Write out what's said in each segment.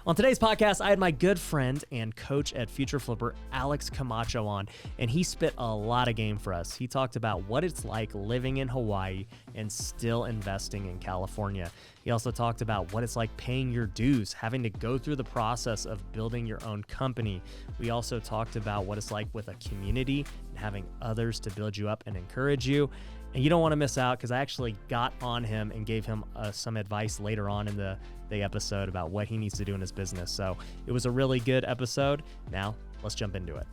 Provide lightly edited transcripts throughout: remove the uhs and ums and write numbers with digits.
On today's podcast, I had my good friend and coach at Future Flipper, Alex Camacho, on, and he spit a lot of game for us. He talked about what it's like living in Hawaii and still investing in California. He also talked about what it's like paying your dues, having to go through the process of building your own company. We also talked about what it's like with a community and having others to build you up and encourage you. And you don't want to miss out, because I actually got on him and gave him some advice later on in the episode about what he needs to do in his business. So it was a really good episode. Now let's jump into it.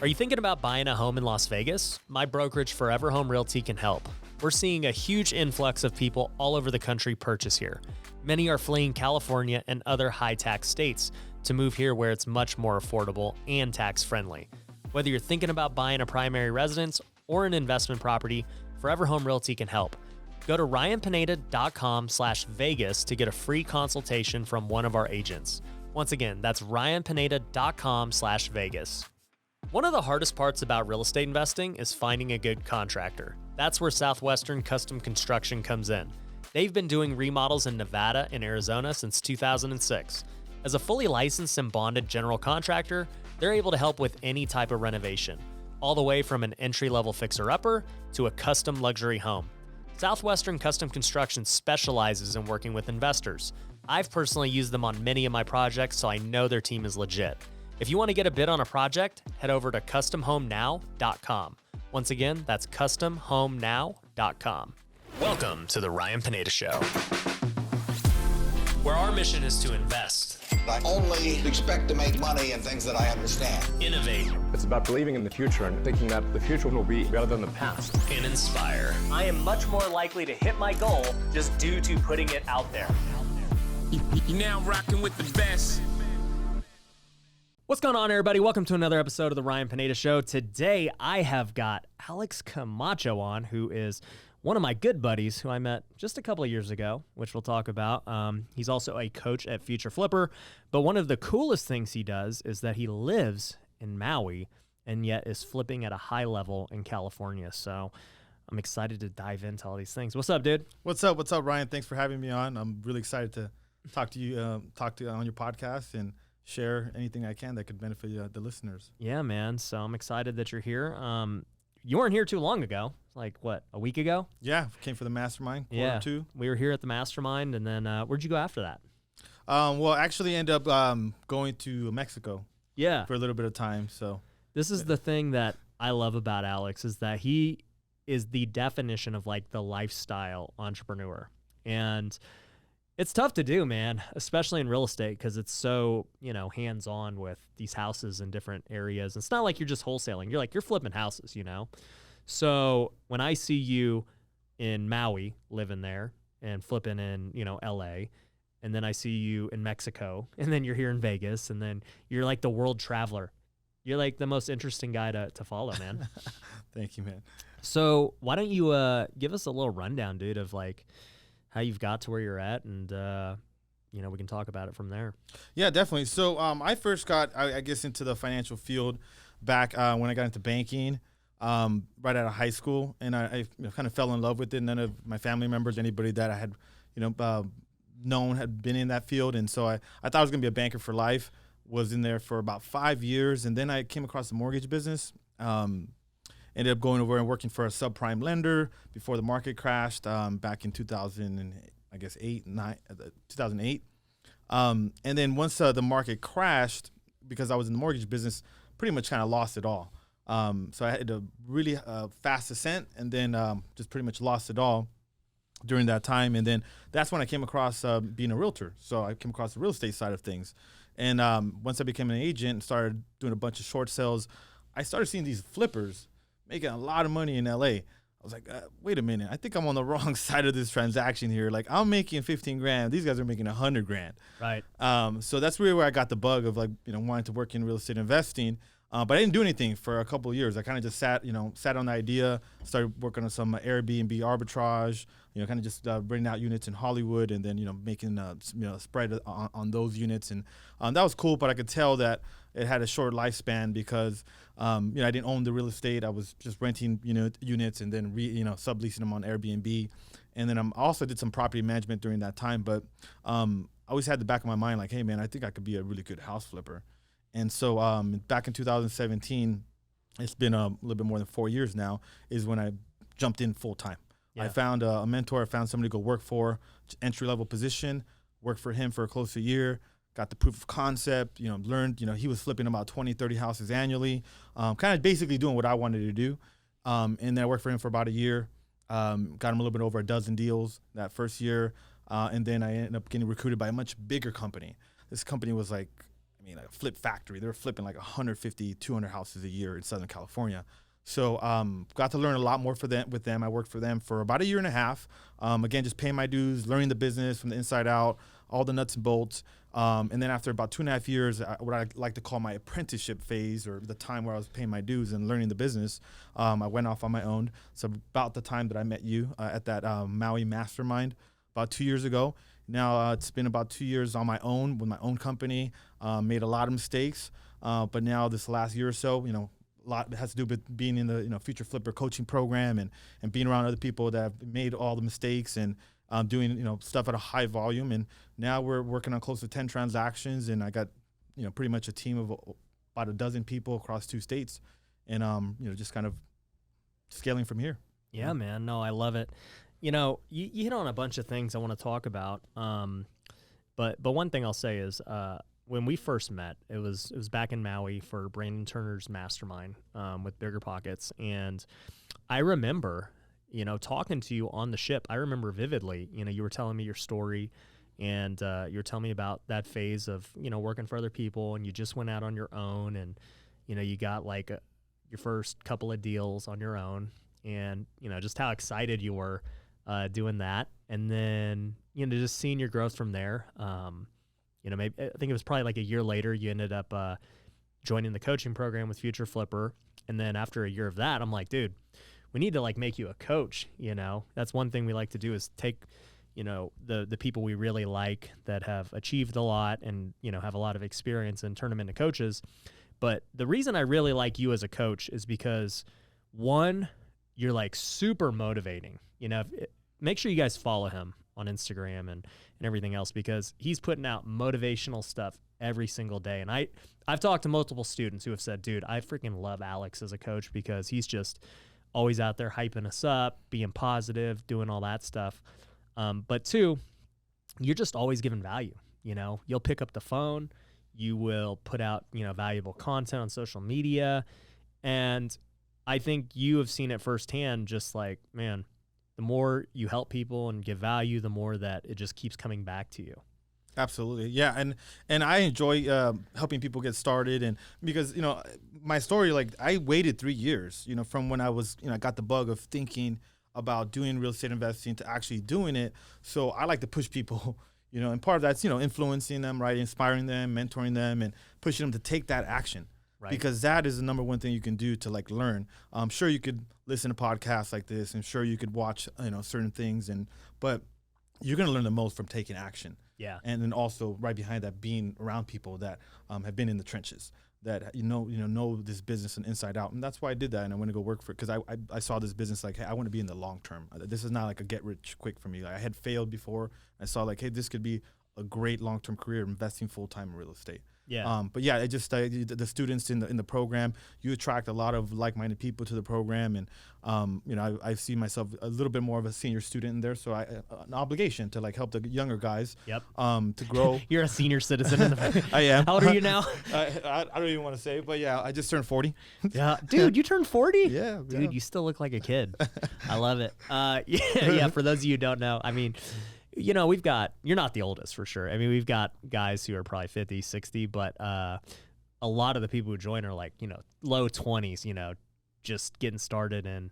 Are you thinking about buying a home in Las Vegas? My brokerage, Forever Home Realty, can help. We're seeing a huge influx of people all over the country purchase here. Many are fleeing California and other high-tax states to move here where it's much more affordable and tax-friendly. Whether you're thinking about buying a primary residence or an investment property, Forever Home Realty can help. Go to ryanpineda.com/Vegas to get a free consultation from one of our agents. Once again, that's ryanpineda.com/Vegas. One of the hardest parts about real estate investing is finding a good contractor. That's where Southwestern Custom Construction comes in. They've been doing remodels in Nevada and Arizona since 2006. As a fully licensed and bonded general contractor, they're able to help with any type of renovation, all the way from an entry-level fixer-upper to a custom luxury home. Southwestern Custom Construction specializes in working with investors. I've personally used them on many of my projects, so I know their team is legit. If you want to get a bid on a project, head over to customhomenow.com. Once again, that's customhomenow.com. Welcome to the Ryan Pineda Show, where our mission is to invest, I only expect to make money in things that I understand. innovate, It's about believing in the future and thinking that the future will be better than the past. and inspire. I am much more likely to hit my goal just due to putting it out there. You now rocking with the best. What's going on, everybody? Welcome to another episode of the Ryan Pineda Show. Today, I have got Alex Camacho on, who is one of my good buddies who I met just a couple of years ago, which we'll talk about. He's also a coach at Future Flipper, but one of the coolest things he does is that he lives in Maui and yet is flipping at a high level in California. So I'm excited to dive into all these things. What's up, dude? What's up, Ryan? Thanks for having me on. I'm really excited to talk to you, on your podcast and share anything I can that could benefit the listeners. Yeah, man. So I'm excited that you're here. You weren't here too long ago. Like, what, a week ago? Yeah, came for the mastermind, quarter two. We were here at the mastermind, and then where'd you go after that? Well, actually ended up going to Mexico Yeah. for a little bit of time. So This is the thing that I love about Alex, is that he is the definition of like the lifestyle entrepreneur. And it's tough to do, man, especially in real estate, because it's so, hands-on with these houses in different areas. It's not like you're just wholesaling. You're flipping houses, So when I see you in Maui living there and flipping in, LA, and then I see you in Mexico, and then you're here in Vegas, and then you're like the world traveler. You're like the most interesting guy to follow, man. Thank you, man. So why don't you give us a little rundown, dude, of like how you've got to where you're at, and we can talk about it from there. Yeah, definitely. So I first got, I guess, into the financial field back when I got into banking. Right out of high school, and I kind of fell in love with it. None of my family members, anybody that I had, known had been in that field, and so I thought I was going to be a banker for life. Was in there for about 5 years, and then I came across the mortgage business. Ended up going over and working for a subprime lender before the market crashed back in 2008. And then once the market crashed, because I was in the mortgage business, pretty much kind of lost it all. So I had a really fast ascent, and then just pretty much lost it all during that time. And then that's when I came across being a realtor. So I came across the real estate side of things. And once I became an agent and started doing a bunch of short sales, I started seeing these flippers making a lot of money in LA. I was like, wait a minute, I think I'm on the wrong side of this transaction here. Like, I'm making 15 grand. These guys are making 100 grand. Right. So that's really where I got the bug of wanting to work in real estate investing. But I didn't do anything for a couple of years. I kind of just sat on the idea, started working on some Airbnb arbitrage, kind of just bringing out units in Hollywood, and then, making a spread on those units. And that was cool, but I could tell that it had a short lifespan because, I didn't own the real estate. I was just renting, units and then subleasing them on Airbnb. And then I also did some property management during that time. But I always had the back of my mind like, hey man, I think I could be a really good house flipper. And so back in 2017, it's been a little bit more than 4 years now, is when I jumped in full time. Yeah. I found a mentor. I found somebody to go work for, entry level position. Worked for him for close to a year. Got the proof of concept. Learned. He was flipping about 20, 30 houses annually. Kind of basically doing what I wanted to do. And then I worked for him for about a year. Got him a little bit over a dozen deals that first year. And then I ended up getting recruited by a much bigger company. This company was like a flip factory. They were flipping like 150, 200 houses a year in Southern California. So got to learn a lot more with them. I worked for them for about a year and a half. Again, just paying my dues, learning the business from the inside out, all the nuts and bolts. And then after about 2.5 years, what I like to call my apprenticeship phase, or the time where I was paying my dues and learning the business, I went off on my own. So about the time that I met you at that Maui mastermind about 2 years ago. Now it's been about 2 years on my own with my own company. Made a lot of mistakes, but now this last year or so, a lot has to do with being in the Future Flipper coaching program and being around other people that have made all the mistakes and doing stuff at a high volume. And now we're working on close to 10 transactions, and I got pretty much a team of about a dozen people across 2 states, and just kind of scaling from here. Yeah, man. No, I love it. You hit on a bunch of things I want to talk about. But one thing I'll say is when we first met, it was back in Maui for Brandon Turner's mastermind with Bigger Pockets. And I remember, talking to you on the ship. I remember vividly, you were telling me your story, and you were telling me about that phase of, working for other people, and you just went out on your own, and, you got like your first couple of deals on your own, and, just how excited you were doing that. And then, just seeing your growth from there. Maybe I think it was probably like a year later, you ended up joining the coaching program with Future Flipper. And then after a year of that, I'm like, dude, we need to like make you a coach. That's one thing we like to do, is take, the people we really like that have achieved a lot and, have a lot of experience, and turn them into coaches. But the reason I really like you as a coach is because, one, you're like super motivating. Make sure you guys follow him on Instagram and everything else, because he's putting out motivational stuff every single day. And I've talked to multiple students who have said, dude, I freaking love Alex as a coach, because he's just always out there hyping us up, being positive, doing all that stuff. But 2, you're just always giving value. You'll pick up the phone, you will put out, valuable content on social media. And I think you have seen it firsthand, just like, man, the more you help people and give value, the more that it just keeps coming back to you. Absolutely. Yeah. And I enjoy helping people get started. And because, my story, like I waited 3 years, from when I was, I got the bug of thinking about doing real estate investing to actually doing it. So I like to push people, and part of that's, influencing them, right? Inspiring them, mentoring them, and pushing them to take that action. Right. Because that is the number one thing you can do to like learn. I'm sure you could listen to podcasts like this, and sure you could watch, certain things, but you're going to learn the most from taking action. Yeah. And then also right behind that, being around people that have been in the trenches, that know this business and inside out. And that's why I did that. And I went to go work for it, because I saw this business like, hey, I want to be in the long term. This is not like a get rich quick for me. Like, I had failed before. I saw like, hey, this could be a great long term career, investing full time in real estate. Yeah. But yeah, it just the students in the program, you attract a lot of like-minded people to the program, and I see myself a little bit more of a senior student in there, so an obligation to like help the younger guys. Yep. To grow. You're a senior citizen in the I am. How old are you now? I don't even want to say, but yeah, I just turned 40. Yeah, dude, you turned 40? Yeah, dude, yeah. You still look like a kid. I love it. Yeah. For those of you who don't know, I mean, you're not the oldest for sure. I mean, we've got guys who are probably 50, 60, but a lot of the people who join are like, low 20s, just getting started. And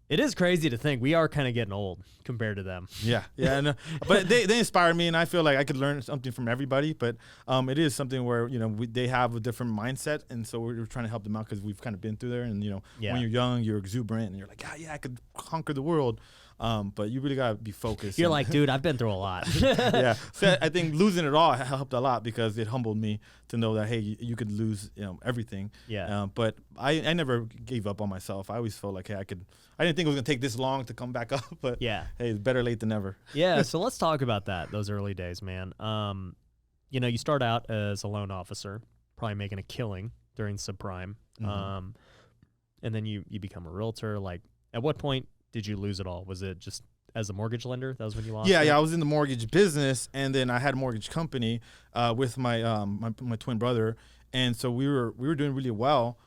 it is crazy to think we are kind of getting old compared to them. Yeah. No, but they inspire me, and I feel like I could learn something from everybody. But it is something where, they have a different mindset. And so we're trying to help them out, because we've kind of been through there. And, when you're young, you're exuberant, and you're like, yeah, I could conquer the world. But you really gotta be focused. You're like, dude, I've been through a lot. Yeah. So I think losing it all helped a lot because it humbled me to know that, hey, you could lose, everything. Yeah. But I never gave up on myself. I always felt like, hey, I didn't think it was gonna take this long to come back up, but Yeah. hey, it's better late than never. Yeah. So let's talk about those early days, man. You start out as a loan officer, probably making a killing during subprime. Mm-hmm. And then you become a realtor. Like, at what point did you lose it all? Was it just as a mortgage lender? That was when you lost it? Yeah, I was in the mortgage business, and then I had a mortgage company with my my twin brother, and so we were doing really well,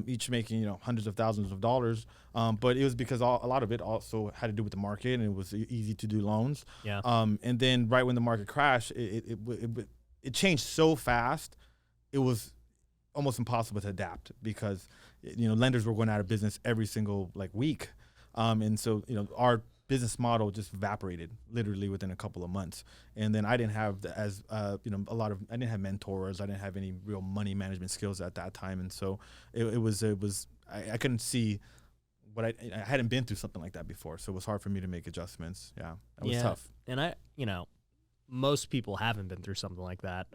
each making hundreds of thousands of dollars. But it was because a lot of it also had to do with the market, and it was easy to do loans. Yeah. And then right when the market crashed, it changed so fast, it was almost impossible to adapt because lenders were going out of business every single week. And so, our business model just evaporated literally within a couple of months. And then I didn't have I didn't have mentors. I didn't have any real money management skills at that time. And so I couldn't see what I hadn't been through something like that before. So it was hard for me to make adjustments. Yeah, it was tough. And most people haven't been through something like that.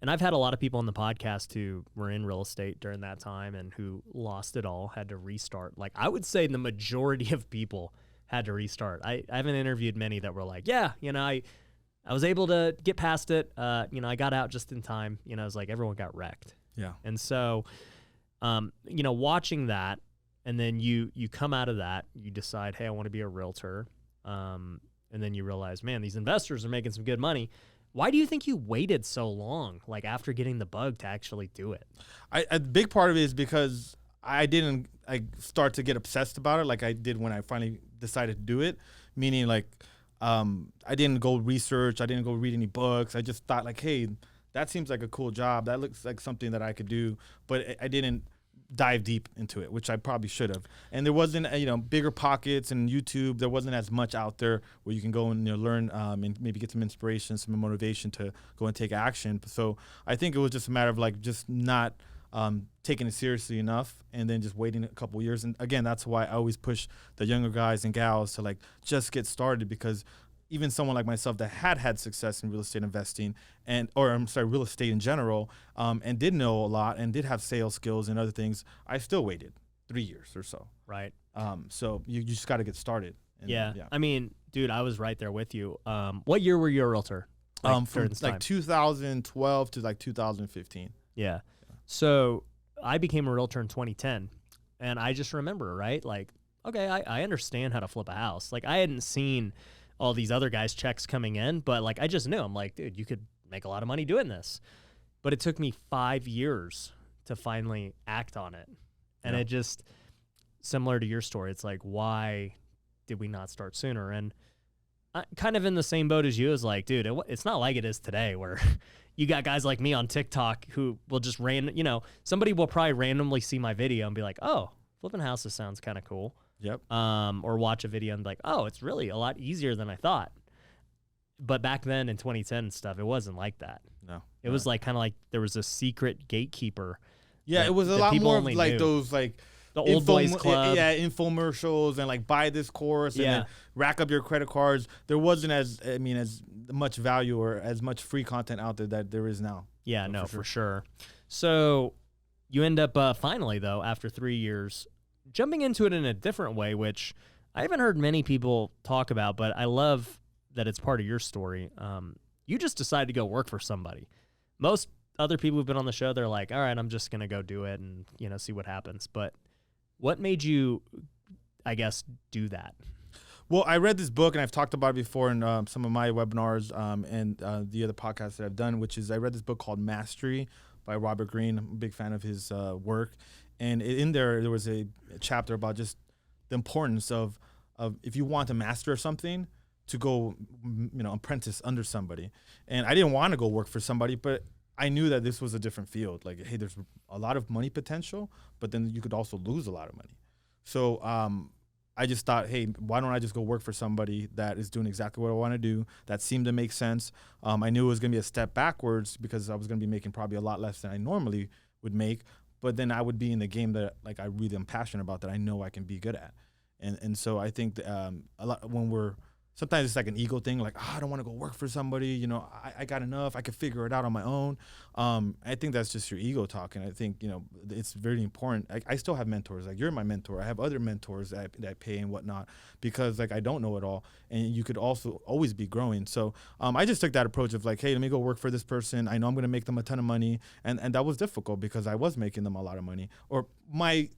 And I've had a lot of people on the podcast who were in real estate during that time and who lost it all, had to restart. Like, I would say the majority of people had to restart. I haven't interviewed many that were like, yeah, I was able to get past it. I got out just in time. It was like everyone got wrecked. Yeah. And so, watching that, and then you come out of that, you decide, hey, I want to be a realtor. And then you realize, man, these investors are making some good money. Why do you think you waited so long, after getting the bug, to actually do it? A big part of it is because I didn't start to get obsessed about it like I did when I finally decided to do it. Meaning, I didn't go research, I didn't go read any books. I just thought hey, that seems like a cool job. That looks like something that I could do. But I didn't dive deep into it, which I probably should have. And there wasn't, bigger pockets and YouTube. There wasn't as much out there where you can go and learn and maybe get some inspiration, some motivation to go and take action. So I think it was just a matter of just not taking it seriously enough and then just waiting a couple years. And again, that's why I always push the younger guys and gals to just get started, because even someone like myself that had success in real estate investing real estate in general, and did know a lot and did have sales skills and other things, I still waited 3 years or so. Right. So you just got to get started. And, yeah. I mean, dude, I was right there with you. What year were you a realtor? From 2012 to 2015. Yeah. So I became a realtor in 2010, and I just remember, right? Okay, I understand how to flip a house. I hadn't seen all these other guys' checks coming in, but I just knew. I'm like, dude, you could make a lot of money doing this. But it took me 5 years to finally act on it. And it just, similar to your story, it's why did we not start sooner? And I kind of in the same boat as you, is dude, it's not like it is today where you got guys like me on TikTok who will just somebody will probably randomly see my video and be like, oh, flipping houses sounds kind of cool. Yep. Or watch a video and be like, oh, it's really a lot easier than I thought. But back then in 2010 and stuff, it wasn't like that. No. It was kind of there was a secret gatekeeper. Yeah, it was a lot more of those the old boys club. Yeah, infomercials and buy this course and then rack up your credit cards. There wasn't as much value or as much free content out there that there is now. Yeah, no, for sure. So you end up finally, though, after 3 years, jumping into it in a different way, which I haven't heard many people talk about, but I love that it's part of your story. You just decided to go work for somebody. Most other people who've been on the show, they're like, all right, I'm just going to go do it and, see what happens. But what made you, I guess, do that? Well, I read this book, and I've talked about it before in some of my webinars and the other podcasts that I've done, which is I read this book called Mastery by Robert Greene. I'm a big fan of his work. And in there was a chapter about just the importance of if you want to master something, to go, apprentice under somebody. And I didn't want to go work for somebody, but I knew that this was a different field. Hey, there's a lot of money potential, but then you could also lose a lot of money. So I just thought, hey, why don't I just go work for somebody that is doing exactly what I want to do, that seemed to make sense. I knew it was going to be a step backwards because I was going to be making probably a lot less than I normally would make, but then I would be in the game that I really am passionate about, that I know I can be good at. And so I think a lot when we're sometimes it's like an ego thing, like, I don't want to go work for somebody. You know, I got enough. I can figure it out on my own. I think that's just your ego talking. I think, you know, it's very important. I still have mentors. Like, you're my mentor. I have other mentors that I pay and whatnot because, like, I don't know it all. And you could also always be growing. So I just took that approach of like, hey, let me go work for this person. I know I'm going to make them a ton of money. And that was difficult because I was making them a lot of money. Or my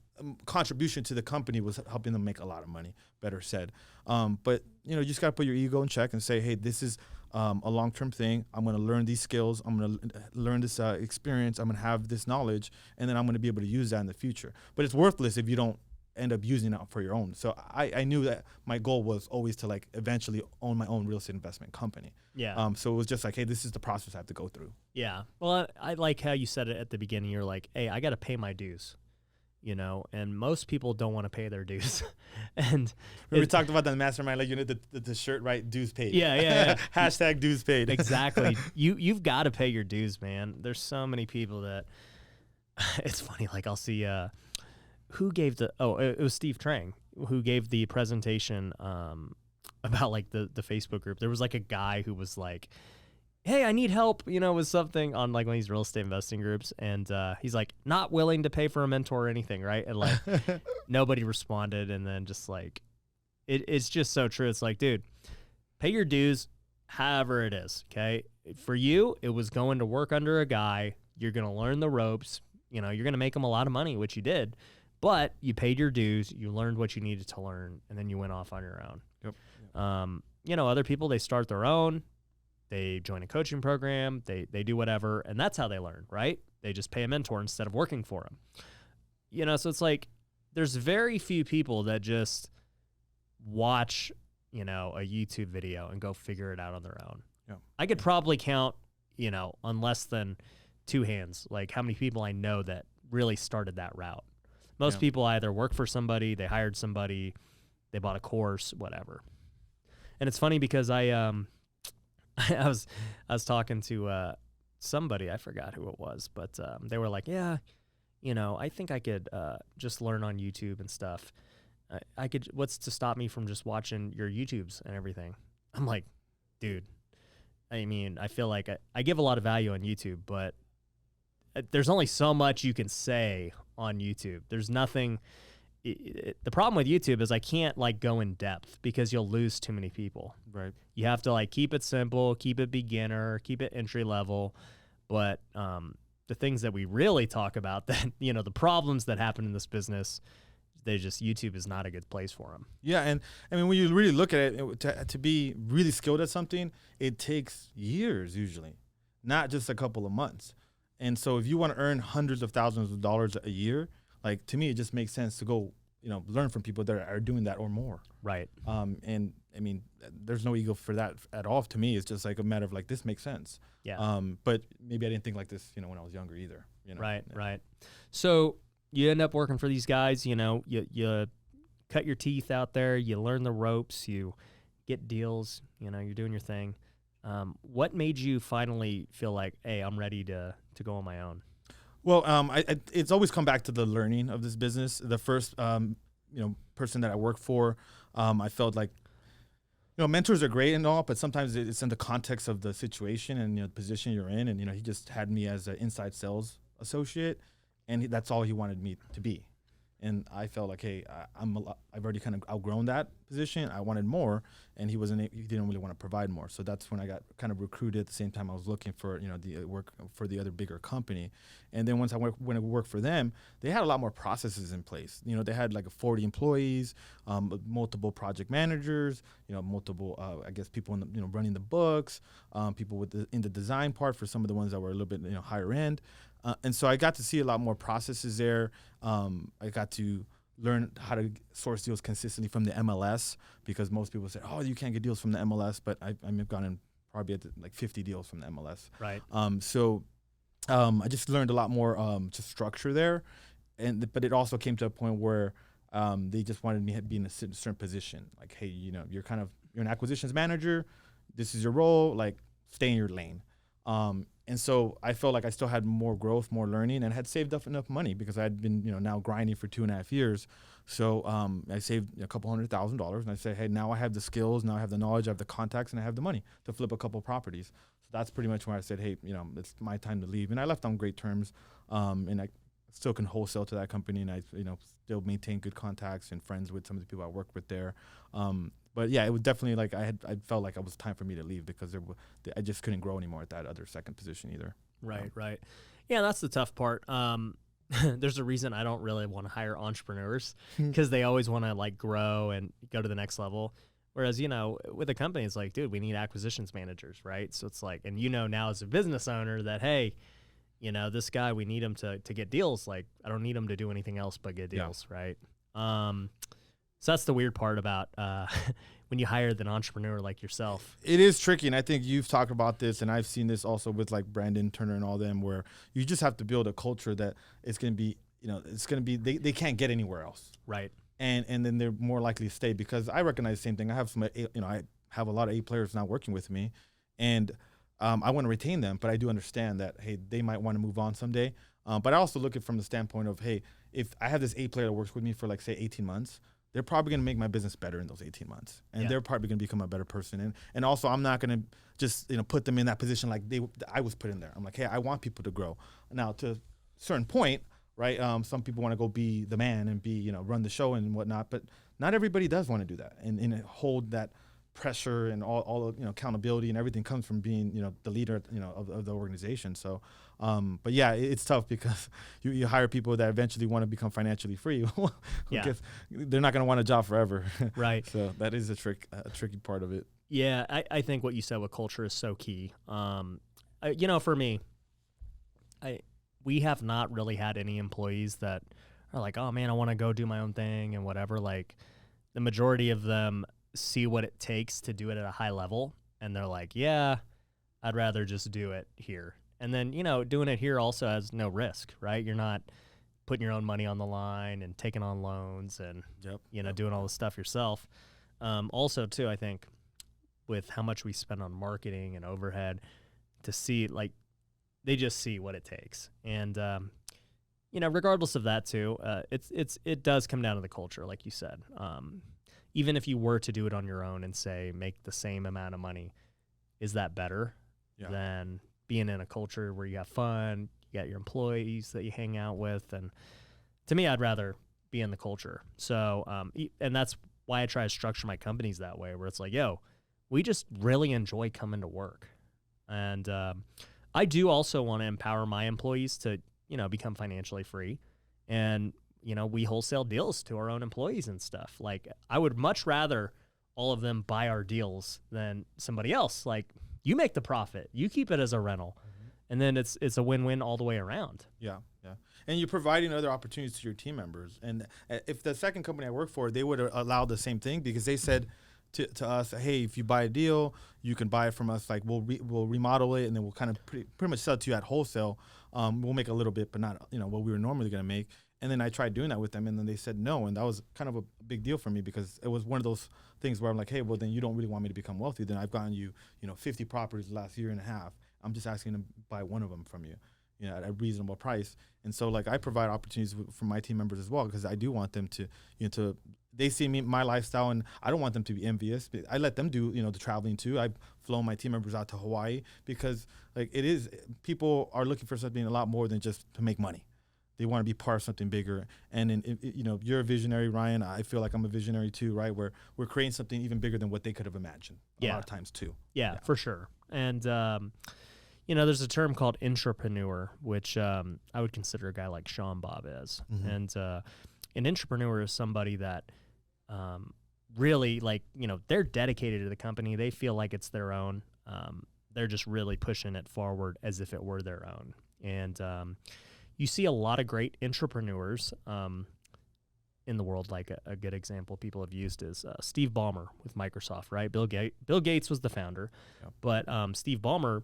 contribution to the company was helping them make a lot of money, better said. But, you know, you just got to put your ego in check and say, hey, this is a long-term thing. I'm going to learn these skills. I'm going to learn this experience. I'm going to have this knowledge, and then I'm going to be able to use that in the future. But it's worthless if you don't end up using it for your own. So I knew that my goal was always to, like, eventually own my own real estate investment company. Yeah. So it was just like, hey, this is the process I have to go through. Yeah. Well, I like how you said it at the beginning. You're like, hey, I got to pay my dues. You know, and most people don't want to pay their dues. And we talked about that in the mastermind, like, you know, the shirt, right? Dues paid. Yeah. Hashtag dues paid. Exactly. You've got to pay your dues, man. There's so many people that it's funny. Like, I'll see who gave it was Steve Trang who gave the presentation about like the Facebook group. There was like a guy who was like, hey, I need help, you know, with something on like one of these real estate investing groups. And he's like, not willing to pay for a mentor or anything, right? And like nobody responded. And then just like, it's just so true. It's like, dude, pay your dues, however it is, okay? For you, it was going to work under a guy. You're going to learn the ropes. You know, you're going to make him a lot of money, which you did. But you paid your dues. You learned what you needed to learn. And then you went off on your own. Yep. You know, other people, they start their own. They join a coaching program, they do whatever, and that's how they learn, right? They just pay a mentor instead of working for them. You know, so it's like there's very few people that just watch, you know, a YouTube video and go figure it out on their own. Yeah. I could probably count, you know, on less than two hands, like how many people I know that really started that route. Most people either work for somebody, they hired somebody, they bought a course, whatever. And it's funny because I was talking to somebody, I forgot who it was, but they were like, yeah, you know, I think I could just learn on YouTube and stuff. I could, what's to stop me from just watching your YouTubes and everything? I'm like, dude, I mean, I feel like I give a lot of value on YouTube, but there's only so much you can say on YouTube. There's nothing. The problem with YouTube is I can't like go in depth because you'll lose too many people. Right. You have to like keep it simple, keep it beginner, keep it entry level. But the things that we really talk about, that, you know, the problems that happen in this business, YouTube is not a good place for them. Yeah, and I mean, when you really look at it, to be really skilled at something, it takes years usually, not just a couple of months. And so if you want to earn hundreds of thousands of dollars a year, like, to me, it just makes sense to go, you know, learn from people that are doing that or more. Right. And I mean, there's no ego for that at all. To me, it's just like a matter of like, this makes sense. Yeah. But maybe I didn't think like this, you know, when I was younger either. You know? Right. Yeah. Right. So you end up working for these guys. You know, you cut your teeth out there. You learn the ropes. You get deals. You know, you're doing your thing. What made you finally feel like, hey, I'm ready to go on my own? Well, it's always come back to the learning of this business. The first, you know, person that I worked for, I felt like, you know, mentors are great and all, but sometimes it's in the context of the situation and, you know, the position you're in. And, you know, he just had me as an inside sales associate, and that's all he wanted me to be. And I felt like, hey, I've already kind of outgrown that position. I wanted more, and he didn't really want to provide more. So that's when I got kind of recruited. At the same time, I was looking for, you know, the work for the other bigger company. And then once I went to work for them, they had a lot more processes in place. You know, they had like 40 employees, multiple project managers, you know, multiple, I guess, people you know, running the books, people in the design part for some of the ones that were a little bit, you know, higher end. And so I got to see a lot more processes there. I got to learn how to source deals consistently from the MLS, because most people say, oh, you can't get deals from the MLS, but I've gotten probably at like 50 deals from the MLS. Right. So I just learned a lot more just structure there, but it also came to a point where they just wanted me to be in a certain position. Like, hey, you know, you're an acquisitions manager. This is your role. Like, stay in your lane. And so I felt like I still had more growth, more learning, and had saved up enough money because I had been, now grinding for 2.5 years. So I saved a couple $100,000, and I said, hey, now I have the skills, now I have the knowledge, I have the contacts, and I have the money to flip a couple properties. So that's pretty much where I said, hey, it's my time to leave. And I left on great terms, and I still can wholesale to that company, and I, still maintain good contacts and friends with some of the people I work with there. But yeah, it was definitely like I felt like it was time for me to leave because I just couldn't grow anymore at that other second position either. Right. Yeah, that's the tough part. There's a reason I don't really want to hire entrepreneurs because they always want to like grow and go to the next level. Whereas, with a company, it's like, dude, we need acquisitions managers, right? So it's like, and now as a business owner that, hey, this guy, we need him to get deals. Like, I don't need him to do anything else but get deals, right? So that's the weird part about when you hire an entrepreneur like yourself. It is tricky, and I think you've talked about this, and I've seen this also with like Brandon Turner and all them, where you just have to build a culture that it's going to be, they can't get anywhere else. Right. And then they're more likely to stay because I recognize the same thing. I have I have a lot of A players now working with me, and I want to retain them, but I do understand that, hey, they might want to move on someday. But I also look at it from the standpoint of, hey, if I have this A player that works with me for like, say, 18 months, they're probably going to make my business better in those 18 months. And they're probably going to become a better person. And also, I'm not going to just, put them in that position like I was put in there. I'm like, hey, I want people to grow. Now, to a certain point, right, some people want to go be the man and be, run the show and whatnot. But not everybody does want to do that and hold that pressure and all accountability and everything comes from being, the leader, of the organization. So, but yeah, it's tough because you hire people that eventually want to become financially free. Because they're not going to want a job forever. Right. So that is a tricky part of it. Yeah. I think what you said with culture is so key. For me, we have not really had any employees that are like, oh man, I want to go do my own thing and whatever. Like the majority of them see what it takes to do it at a high level, and they're like, yeah, I'd rather just do it here. And then, doing it here also has no risk, right? You're not putting your own money on the line and taking on loans and, doing all the stuff yourself. Also, too, I think with how much we spend on marketing and overhead to see, like, they just see what it takes. And, regardless of that, too, it does come down to the culture, like you said. Even if you were to do it on your own and say make the same amount of money, is that better than being in a culture where you have fun, you got your employees that you hang out with? And to me, I'd rather be in the culture. So, and that's why I try to structure my companies that way, where it's like, yo, we just really enjoy coming to work. And I do also want to empower my employees to, become financially free. And we wholesale deals to our own employees and stuff. Like, I would much rather all of them buy our deals than somebody else. Like, you make the profit, you keep it as a rental, and then it's a win-win all the way around. Yeah. And you're providing other opportunities to your team members. And if the second company I work for, they would allow the same thing because they said to us, hey, if you buy a deal, you can buy it from us. Like, we'll remodel it, and then we'll kind of pretty much sell it to you at wholesale. We'll make a little bit, but not what we were normally going to make. And then I tried doing that with them, and then they said no, and that was kind of a big deal for me because it was one of those things where I'm like, hey, well, then you don't really want me to become wealthy. Then I've gotten you, 50 properties the last year and a half. I'm just asking to buy one of them from you, at a reasonable price. And so, like, I provide opportunities for my team members as well because I do want them to, they see my lifestyle, and I don't want them to be envious. But I let them do, the traveling too. I've flown my team members out to Hawaii because, like, people are looking for something a lot more than just to make money. They want to be part of something bigger. And, you're a visionary, Ryan. I feel like I'm a visionary too, right? Where we're creating something even bigger than what they could have imagined a lot of times too. Yeah, for sure. And, there's a term called Intrapreneur, which I would consider a guy like Sean Bob is. Mm-hmm. And an intrapreneur is somebody that really, like, they're dedicated to the company. They feel like it's their own. They're just really pushing it forward as if it were their own. And you see a lot of great intrapreneurs in the world. Like a good example people have used is Steve Ballmer with Microsoft, right? Bill Gates was the founder, but Steve Ballmer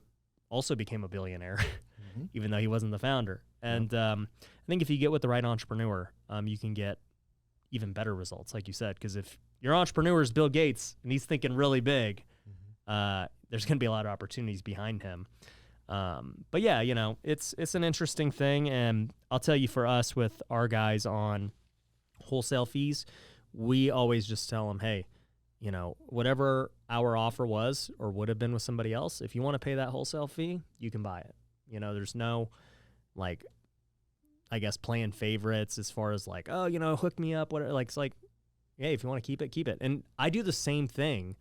also became a billionaire, even though he wasn't the founder. And I think if you get with the right entrepreneur, you can get even better results, like you said, because if your entrepreneur is Bill Gates and he's thinking really big, there's going to be a lot of opportunities behind him. But yeah, it's an interesting thing. And I'll tell you, for us with our guys on wholesale fees, we always just tell them, hey, whatever our offer was or would have been with somebody else, if you want to pay that wholesale fee, you can buy it. There's no, like, I guess, playing favorites as far as like, oh, hook me up, whatever. Like, it's like, hey, if you want to keep it, keep it. And I do the same thing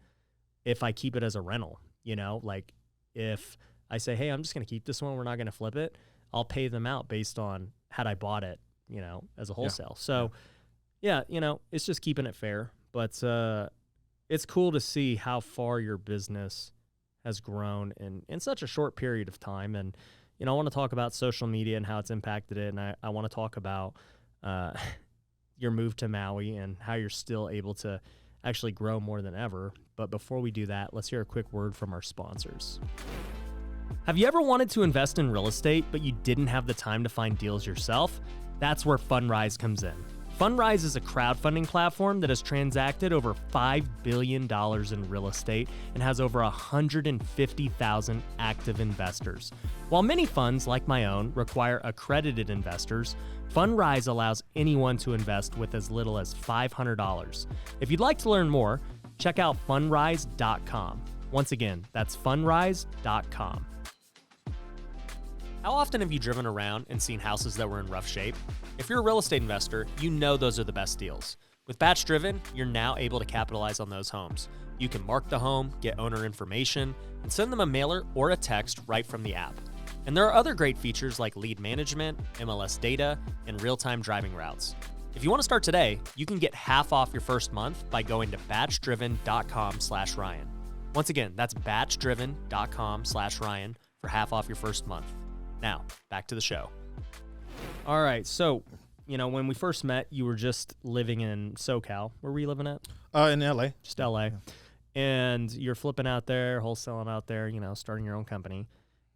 if I keep it as a rental, like if I say, hey, I'm just going to keep this one, we're not going to flip it, I'll pay them out based on had I bought it, as a wholesale. So yeah, it's just keeping it fair, but it's cool to see how far your business has grown in such a short period of time. And, I want to talk about social media and how it's impacted it. And I want to talk about your move to Maui and how you're still able to actually grow more than ever. But before we do that, let's hear a quick word from our sponsors. Have you ever wanted to invest in real estate, but you didn't have the time to find deals yourself? That's where Fundrise comes in. Fundrise is a crowdfunding platform that has transacted over $5 billion in real estate and has over 150,000 active investors. While many funds, like my own, require accredited investors, Fundrise allows anyone to invest with as little as $500. If you'd like to learn more, check out fundrise.com. Once again, that's fundrise.com. How often have you driven around and seen houses that were in rough shape? If you're a real estate investor, you know those are the best deals. With Batch Driven, you're now able to capitalize on those homes. You can mark the home, get owner information, and send them a mailer or a text right from the app. And there are other great features like lead management, MLS data, and real-time driving routes. If you want to start today, you can get half off your first month by going to batchdriven.com/Ryan. Once again, that's batchdriven.com/Ryan for half off your first month. Now, back to the show. All right, so, when we first met, you were just living in SoCal. Where were you living at? In LA. Just LA. Yeah. And you're flipping out there, wholesaling out there, starting your own company.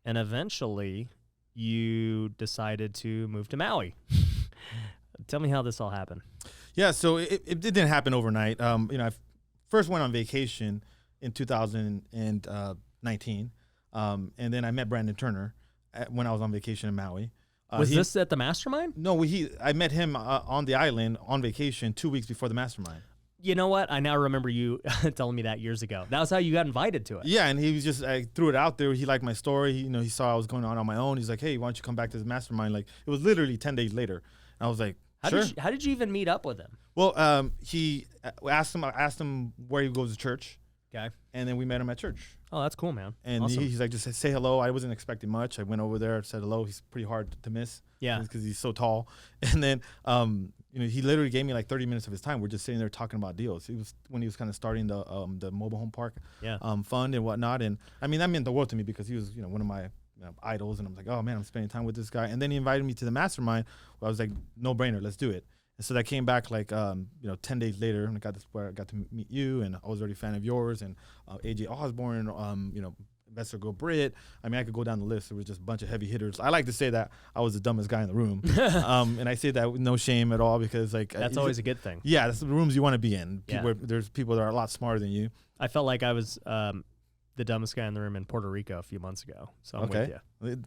And eventually, you decided to move to Maui. Tell me how this all happened. Yeah, so it didn't happen overnight. I first went on vacation in 2019, and then I met Brandon Turner when I was on vacation in Maui. Was this at the mastermind? No, I met him on the island on vacation 2 weeks before the mastermind. You know what? I now remember you telling me that years ago. That was how you got invited to it. Yeah, and he was just, I threw it out there. He liked my story. He saw I was going on my own. He's like, hey, why don't you come back to the mastermind? Like, it was literally 10 days later. And I was like, sure. How did you even meet up with him? Well, I asked him where he goes to church. Okay. And then we met him at church. Oh, that's cool, man. And awesome. He's like, just say hello. I wasn't expecting much. I went over there, said hello. He's pretty hard to miss. Yeah. Because he's so tall. And then, he literally gave me like 30 minutes of his time. We're just sitting there talking about deals. It was when he was kind of starting the mobile home park fund and whatnot. And I mean, that meant the world to me because he was, one of my idols. And I'm like, oh man, I'm spending time with this guy. And then he invited me to the mastermind. Where I was like, no brainer, let's do it. And so that came back like, 10 days later, and I got to meet you, and I was already a fan of yours, and AJ Osborne, Investor Girl Brit. I mean, I could go down the list. There was just a bunch of heavy hitters. I like to say that I was the dumbest guy in the room, and I say that with no shame at all because that's always a good thing. Yeah, that's the rooms you want to be in. There's people that are a lot smarter than you. I felt like I was the dumbest guy in the room in Puerto Rico a few months ago. So I'm with you.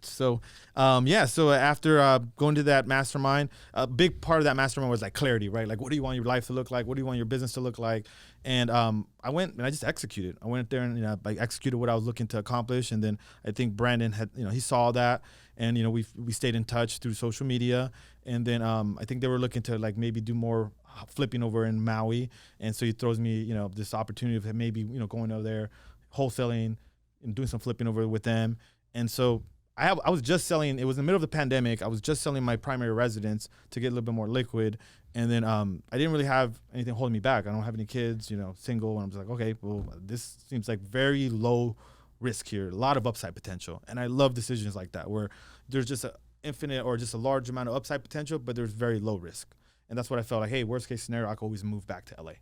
So, so after going to that mastermind, a big part of that mastermind was like clarity, right? Like, what do you want your life to look like? What do you want your business to look like? And I went and I just executed. I went there and executed what I was looking to accomplish. And then I think Brandon had, he saw that, and we stayed in touch through social media. And then I think they were looking to like maybe do more flipping over in Maui. And so he throws me, this opportunity of maybe going over there, wholesaling and doing some flipping over with them. And so I was just selling, it was in the middle of the pandemic. I was just selling my primary residence to get a little bit more liquid. And then I didn't really have anything holding me back. I don't have any kids, single. And I'm just like, okay, well, this seems like very low risk here, a lot of upside potential. And I love decisions like that where there's just an infinite or just a large amount of upside potential, but there's very low risk. And that's what I felt like, hey, worst case scenario, I could always move back to LA.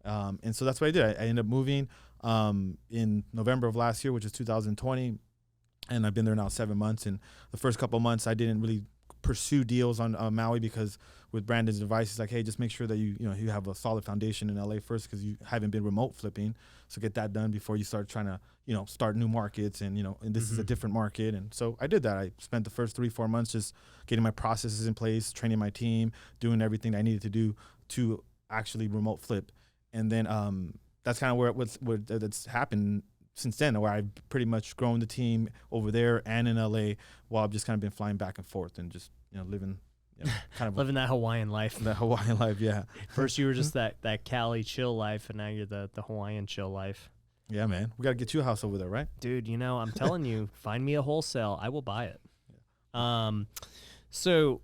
And so that's what I did. I ended up moving in November of last year, which is 2020. And I've been there now 7 months. And the first couple of months, I didn't really pursue deals on Maui, because with Brandon's advice, it's like, hey, just make sure that you have a solid foundation in LA first, because you haven't been remote flipping. So get that done before you start trying to, start new markets. And, and this is a different market. And so I did that. I spent the first 3-4 months just getting my processes in place, training my team, doing everything I needed to do to actually remote flip. And then that's kind of where that's happened since then, where I've pretty much grown the team over there and in LA, while I've just kind of been flying back and forth and just, living, kind of living that Hawaiian life. That Hawaiian life, yeah. First you were just that Cali chill life, and now you're the Hawaiian chill life. Yeah, man. We got to get you a house over there, right? Dude, I'm telling you, find me a wholesale. I will buy it. Yeah. So,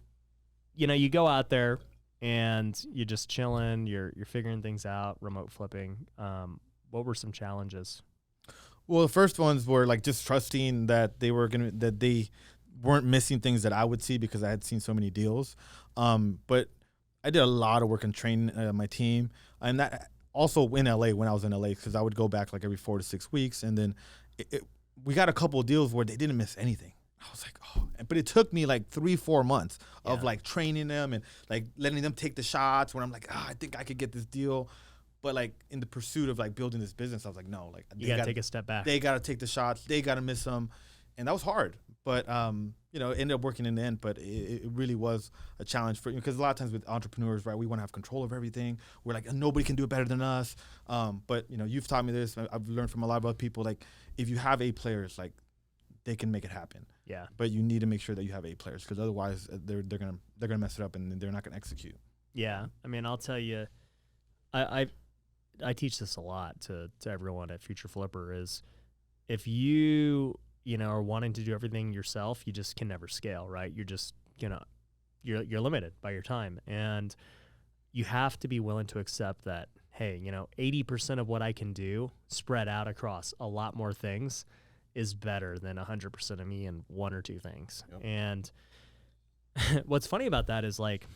you go out there and you're just chilling, you're figuring things out, remote flipping. What were some challenges? Well, the first ones were like just trusting that they weren't missing things that I would see, because I had seen so many deals. But I did a lot of work in training my team, and that also in LA, when I was in LA, because I would go back like every 4 to 6 weeks, and then we got a couple of deals where they didn't miss anything. I was like, oh, but it took me like 3-4 months of like training them and like letting them take the shots, when I'm like, I think I could get this deal. But like in the pursuit of like building this business, I was like, no, like you got to take a step back. They got to take the shots. They got to miss them. And that was hard. But, it ended up working in the end. But it really was a challenge for, because a lot of times with entrepreneurs, right, we want to have control of everything. We're like, nobody can do it better than us. But, you've taught me this. I've learned from a lot of other people, like if you have A players, like they can make it happen. Yeah. But you need to make sure that you have A players, because otherwise they're gonna mess it up and they're not gonna execute. Yeah. I mean, I'll tell you, I teach this a lot to everyone at Future Flipper, is if you are wanting to do everything yourself, you just can never scale, right? You're just you're limited by your time, and you have to be willing to accept that, hey, 80% of what I can do spread out across a lot more things is better than 100% of me in 1 or 2 things. Yep. And what's funny about that is like,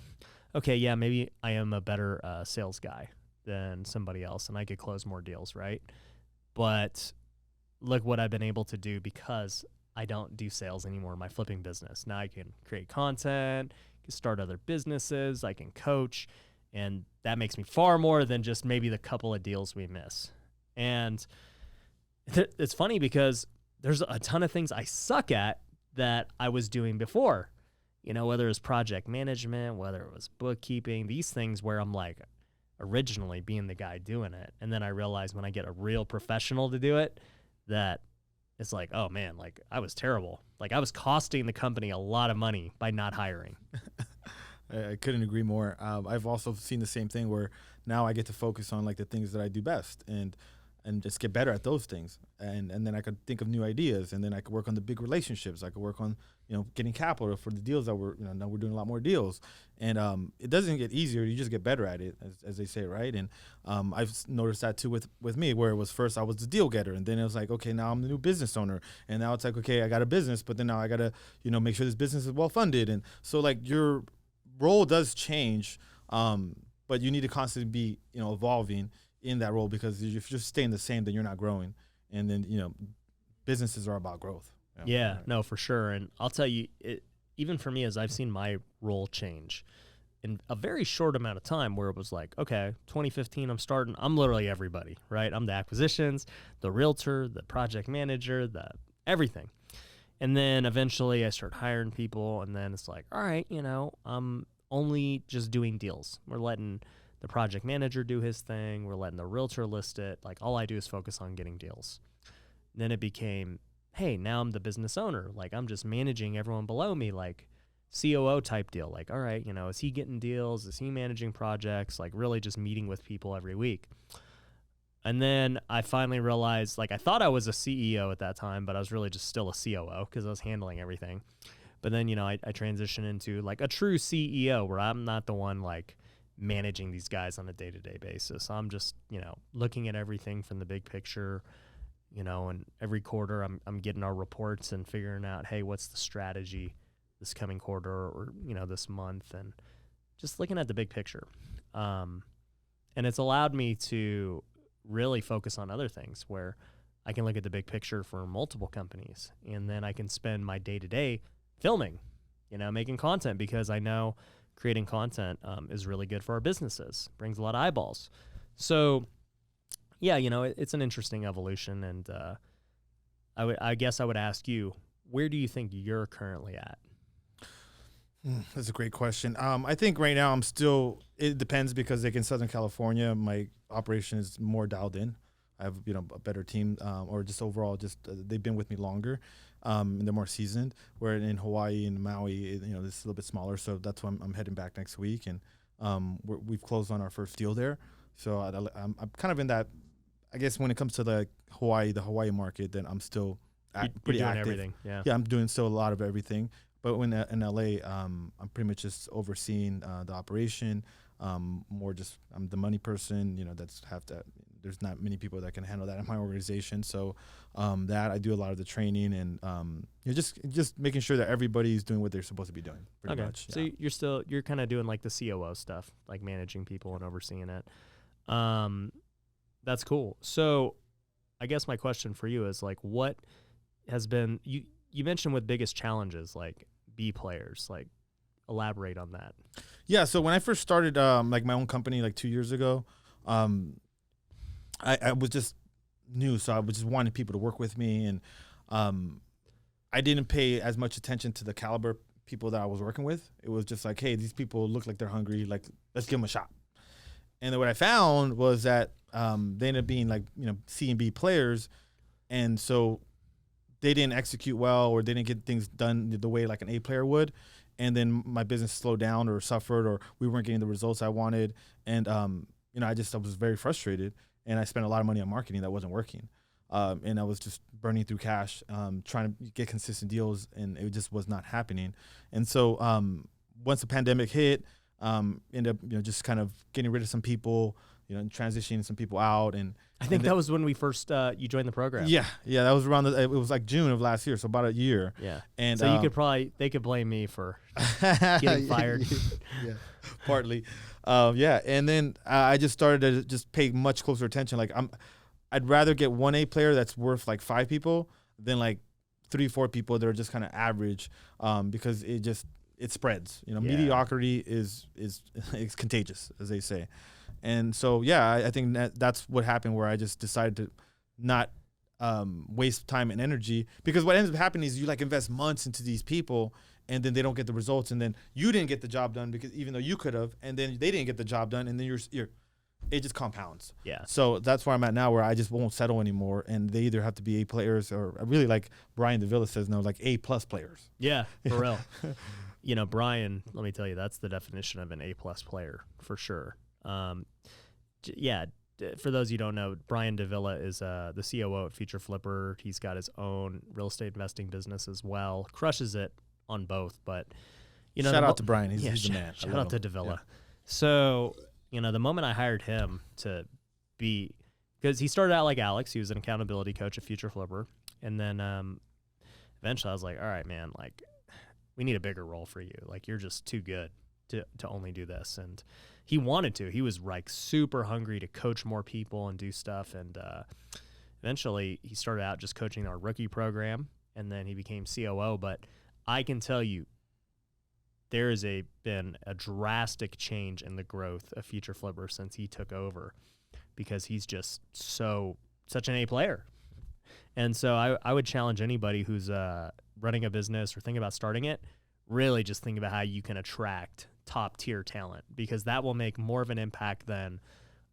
okay, yeah, maybe I am a better sales guy than somebody else, and I could close more deals, right? But look what I've been able to do, because I don't do sales anymore in my flipping business. Now I can create content, can start other businesses, I can coach, and that makes me far more than just maybe the couple of deals we miss. And it's funny because there's a ton of things I suck at that I was doing before, whether it was project management, whether it was bookkeeping, these things where I'm like, originally being the guy doing it, and then I realized when I get a real professional to do it, that it's like, oh man, like I was terrible. Like I was costing the company a lot of money by not hiring. I couldn't agree more. I've also seen the same thing, where now I get to focus on like the things that I do best and just get better at those things. And then I could think of new ideas, and then I could work on the big relationships. I could work on, getting capital for the deals that now we're doing a lot more deals. And it doesn't get easier. You just get better at it, as they say, right? And I've noticed that too with me, where it was first I was the deal getter, and then it was like, okay, now I'm the new business owner. And now it's like, okay, I got a business, but then now I got to, make sure this business is well funded. And so like your role does change, but you need to constantly be, evolving in that role, because if you're just staying the same, then you're not growing. And then, businesses are about growth. Yeah, right. No, for sure. And I'll tell you, even for me, as I've seen my role change in a very short amount of time, where it was like, okay, 2015, I'm literally everybody, right? I'm the acquisitions, the realtor, the project manager, the everything. And then eventually I start hiring people, and then it's like, all right, I'm only just doing deals. We're letting the project manager do his thing. We're letting the realtor list it. Like all I do is focus on getting deals. Then it became, hey, now I'm the business owner. Like I'm just managing everyone below me, like COO type deal. Like, all right, is he getting deals? Is he managing projects? Like really just meeting with people every week. And then I finally realized, like I thought I was a CEO at that time, but I was really just still a COO because I was handling everything. But then, I transitioned into like a true CEO, where I'm not the one like managing these guys on a day-to-day basis. I'm just, looking at everything from the big picture, and every quarter I'm getting our reports and figuring out, hey, what's the strategy this coming quarter or, this month, and just looking at the big picture. And it's allowed me to really focus on other things, where I can look at the big picture for multiple companies, and then I can spend my day-to-day filming making content, because I know creating content is really good for our businesses, brings a lot of eyeballs. So yeah, it's an interesting evolution. And I guess I would ask you, where do you think you're currently at? That's a great question. I think right now it depends, because like in Southern California, my operation is more dialed in. I have, a better team, or just overall, they've been with me longer, and they're more seasoned. Where in Hawaii and Maui, it's a little bit smaller. So that's why I'm heading back next week, and we've closed on our first deal there. So I'm kind of in that. I guess when it comes to the Hawaii market, then I'm still pretty doing active. Everything. Yeah, I'm doing still a lot of everything. But when in LA, I'm pretty much just overseeing the operation. More just I'm the money person. There's not many people that can handle that in my organization. So that I do a lot of the training, and just making sure that everybody's doing what they're supposed to be doing. Pretty much. So you're kind of doing like the COO stuff, like managing people and overseeing it. That's cool. So I guess my question for you is like, what has been you mentioned with biggest challenges, like B players, like elaborate on that. Yeah. So when I first started like my own company like 2 years ago, I was just new, so I was just wanting people to work with me, and I didn't pay as much attention to the caliber people that I was working with. It was just like, hey, these people look like they're hungry, like let's give them a shot. And then what I found was that they ended up being like C and B players, and so they didn't execute well, or they didn't get things done the way like an A player would. And then my business slowed down or suffered, or we weren't getting the results I wanted. And I was very frustrated. And I spent a lot of money on marketing that wasn't working. And I was just burning through cash, trying to get consistent deals, and it just was not happening. And so once the pandemic hit, ended up just kind of getting rid of some people, and transitioning some people out. And I think that was when we first you joined the program. Yeah, that was around it was like June of last year, so about a year. Yeah, and so they could blame me for getting fired. Yeah, partly. And then I just started to just pay much closer attention. Like I'd rather get one A player that's worth like 5 people than like 3-4 people that are just kind of average, because it spreads. Mediocrity is contagious, as they say. And so, I think that's what happened, where I just decided to not waste time and energy, because what ends up happening is you like invest months into these people, and then they don't get the results, and then you didn't get the job done, because even though you could have, and then they didn't get the job done, and then it just compounds. Yeah. So that's where I'm at now, where I just won't settle anymore, and they either have to be A players, or I really like Brian DeVilla says, no, like A+ players. Yeah, for real. Brian, let me tell you, that's the definition of an A+ player for sure. For those you don't know, Brian DeVilla is the COO at Future Flipper. He's got his own real estate investing business as well. Crushes it on both, but shout out to Brian. He's the man. Shout out to DeVilla. Yeah. So the moment I hired him to be, because he started out like Alex, he was an accountability coach at Future Flipper, and then eventually I was like, all right, man, like we need a bigger role for you. Like you're just too good to only do this. And he wanted to. He was like super hungry to coach more people and do stuff. And eventually he started out just coaching our rookie program, and then he became COO. But I can tell you, there has been a drastic change in the growth of Future Flipper since he took over, because he's just such an A player. And so I would challenge anybody who's running a business or thinking about starting it, really just think about how you can attract top tier talent, because that will make more of an impact than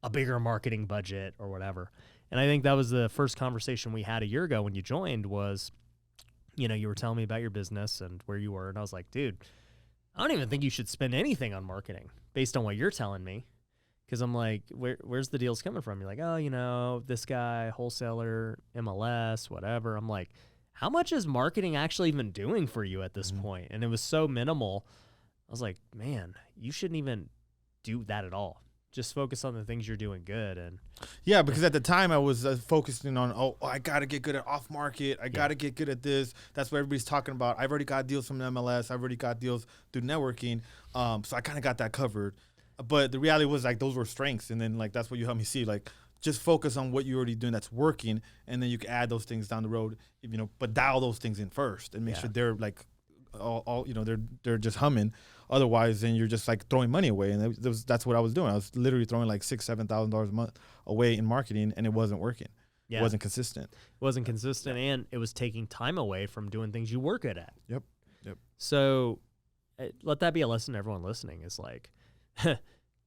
a bigger marketing budget or whatever. And I think that was the first conversation we had a year ago when you joined was, you were telling me about your business and where you were. And I was like, dude, I don't even think you should spend anything on marketing based on what you're telling me. Cause I'm like, where's the deals coming from? You're like, oh, this guy, wholesaler, MLS, whatever. I'm like, how much is marketing actually even doing for you at this point? And it was so minimal. I was like, man, you shouldn't even do that at all. Just focus on the things you're doing good. And yeah, because at the time I was focusing on, I got to get good at off market. I got to get good at this. That's what everybody's talking about. I've already got deals from the MLS. I've already got deals through networking. So I kind of got that covered. But the reality was like those were strengths. And then like that's what you helped me see. Like just focus on what you're already doing that's working. And then you can add those things down the road, but dial those things in first and make sure they're like all they're just humming. Otherwise, then you're just like throwing money away, and that's what I was doing. I was literally throwing like $6,000-7,000 a month away in marketing, and it wasn't working. Yeah. It wasn't consistent. And it was taking time away from doing things you were good at. Yep. So let that be a lesson to everyone listening. Is like,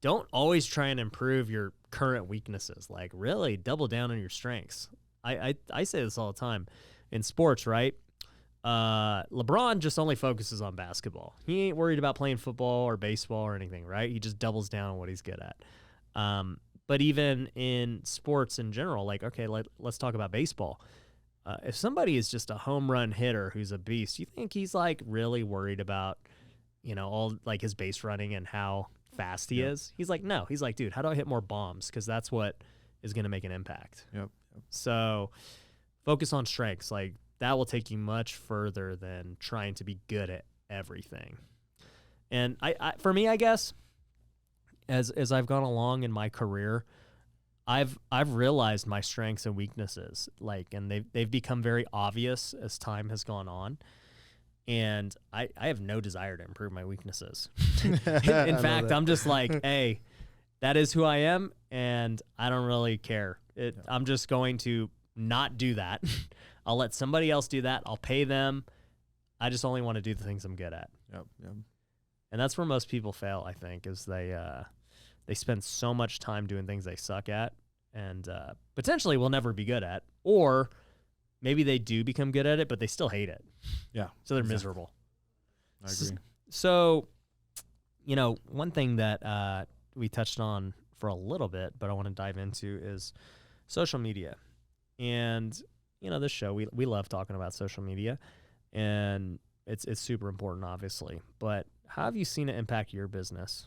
don't always try and improve your current weaknesses. Like, really double down on your strengths. I say this all the time in sports, right? LeBron just only focuses on basketball. He ain't worried about playing football or baseball or anything, right? He just doubles down on what he's good at. But even in sports in general, like, okay, let's talk about baseball. If somebody is just a home run hitter who's a beast, you think he's like really worried about, all like his base running and how fast he is? He's like, no. He's like, dude, how do I hit more bombs? Because that's what is going to make an impact. Yep. So focus on strengths. Like, that will take you much further than trying to be good at everything. And for me, I guess, as I've gone along in my career, I've realized my strengths and weaknesses, like, and they've become very obvious as time has gone on. And I have no desire to improve my weaknesses. In fact, I'm just like, hey, that is who I am, and I don't really care. I'm just going to not do that. I'll let somebody else do that. I'll pay them. I just only want to do the things I'm good at. Yep. And that's where most people fail, I think, is they spend so much time doing things they suck at and potentially will never be good at. Or maybe they do become good at it, but they still hate it. Yeah. So they're miserable. I agree. So, one thing that we touched on for a little bit, but I want to dive into is social media. And, this show, we love talking about social media, and it's super important, obviously. But how have you seen it impact your business?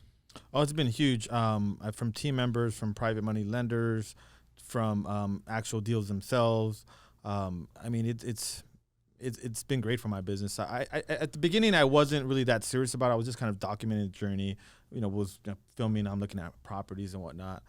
Oh, it's been huge. From team members, from private money lenders, from actual deals themselves. It's been great for my business. I at the beginning, I wasn't really that serious about it. I was just kind of documenting the journey. Filming. I'm looking at properties and whatnot.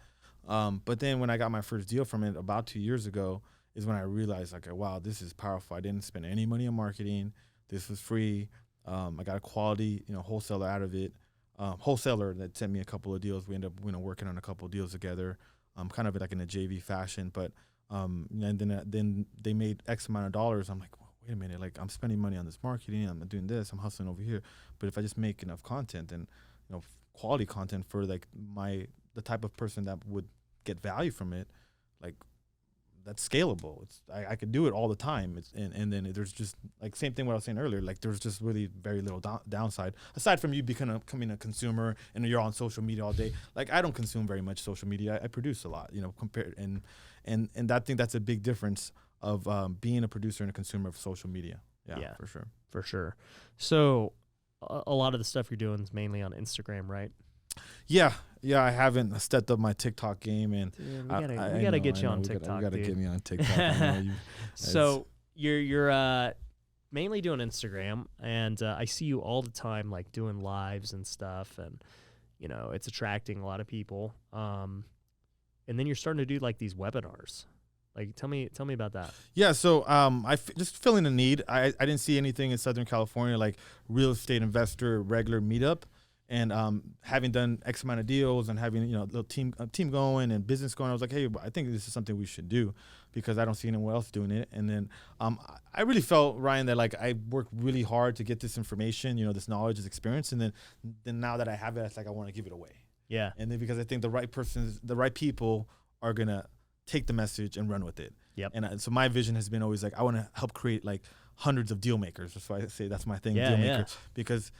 But then when I got my first deal from it about 2 years ago, is when I realized, like, wow, this is powerful. I didn't spend any money on marketing. This was free. I got a quality, wholesaler out of it. Wholesaler that sent me a couple of deals. We ended up, working on a couple of deals together, kind of like in a JV fashion. But and then they made X amount of dollars. I'm like, well, wait a minute, like I'm spending money on this marketing. I'm doing this. I'm hustling over here. But if I just make enough content and quality content for like the type of person that would get value from it, like, that's scalable. I could do it all the time. And then there's just like same thing what I was saying earlier. Like, there's just really very little downside aside from you becoming a consumer and you're on social media all day. Like, I don't consume very much social media. I produce a lot, compared and I think that's a big difference of being a producer and a consumer of social media. Yeah, for sure. So a lot of the stuff you're doing is mainly on Instagram, right? Yeah, I haven't stepped up my TikTok game, and dude, we gotta get you on TikTok. We gotta get me on TikTok. So you're mainly doing Instagram, and I see you all the time, like doing lives and stuff, and it's attracting a lot of people. And then you're starting to do like these webinars. Like, tell me about that. Yeah, so just feeling a need. I didn't see anything in Southern California like real estate investor regular meetup. And having done X amount of deals and having a little team going and business going, I was like, hey, I think this is something we should do because I don't see anyone else doing it. And then I really felt, Ryan, that like I worked really hard to get this information, this knowledge, this experience, and then now that I have it, it's like I want to give it away. Yeah. And then because I think the right people are gonna take the message and run with it. Yep. And so my vision has been always like I want to help create like hundreds of deal makers. That's why I say that's my thing, deal maker. Because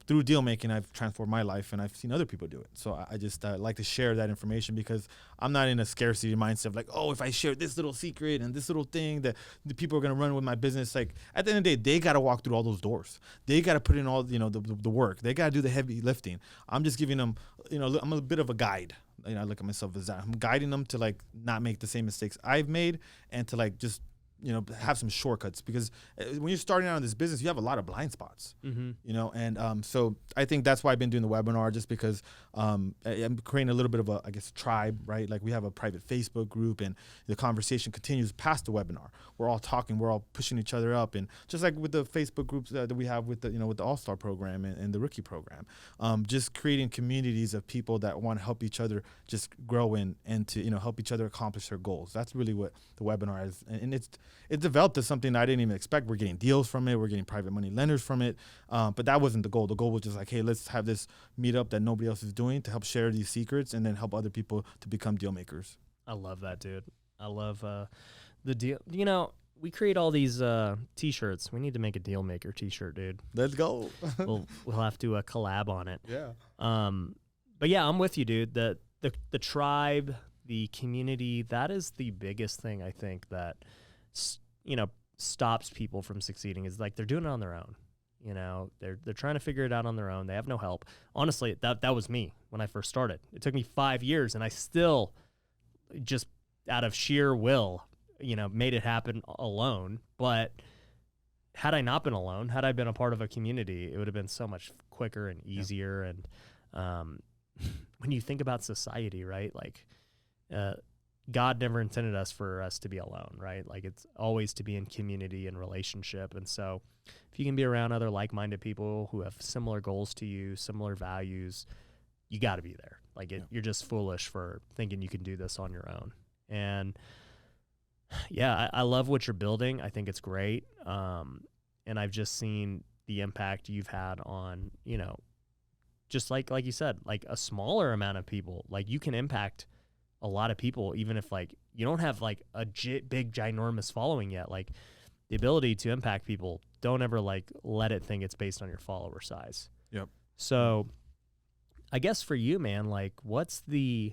through deal making, I've transformed my life and I've seen other people do it. So I just like to share that information because I'm not in a scarcity mindset of like, oh, if I share this little secret and this little thing that the people are gonna run with my business. Like at the end of the day, they gotta walk through all those doors. They gotta put in all the work. They gotta do the heavy lifting. I'm just giving them, I'm a bit of a guide. I look at myself as that. I'm guiding them to like not make the same mistakes I've made and to like just have some shortcuts, because when you're starting out in this business, you have a lot of blind spots, and so I think that's why I've been doing the webinar, just because I'm creating a little bit of a, I guess, tribe, right? Like we have a private Facebook group, and the conversation continues past the webinar. We're all talking, we're all pushing each other up, and just like with the Facebook groups that we have with the with the All-Star program and the Rookie program, just creating communities of people that want to help each other just grow and to help each other accomplish their goals. That's really what the webinar is, and it developed as something I didn't even expect. We're getting deals from it, we're getting private money lenders from it, but that wasn't the goal. The goal was just like, hey, let's have this meetup that nobody else is doing to help share these secrets and then help other people to become deal makers. I love that, dude. I love the deal. We create all these T-shirts. We need to make a deal maker T-shirt, dude. Let's go. we'll have to collab on it. Yeah. But yeah, I'm with you, dude. The tribe, the community, that is the biggest thing I think that stops people from succeeding, is like they're doing it on their own. They're trying to figure it out on their own. They have no help. Honestly, that was me when I first started. It took me 5 years, and I still just out of sheer will, made it happen alone. But had I not been alone, had I been a part of a community, it would have been so much quicker and easier. And when you think about society, right, like God never intended for us to be alone, right? Like it's always to be in community and relationship. And so if you can be around other like-minded people who have similar goals to you, similar values, you got to be there. Like you're just foolish for thinking you can do this on your own. And yeah, I love what you're building. I think it's great. And I've just seen the impact you've had on, just like you said, like a smaller amount of people. Like you can impact a lot of people, even if like you don't have like a big ginormous following yet. Like the ability to impact people, don't ever like let it think it's based on your follower size. Yep. So I guess for you, man, like what's the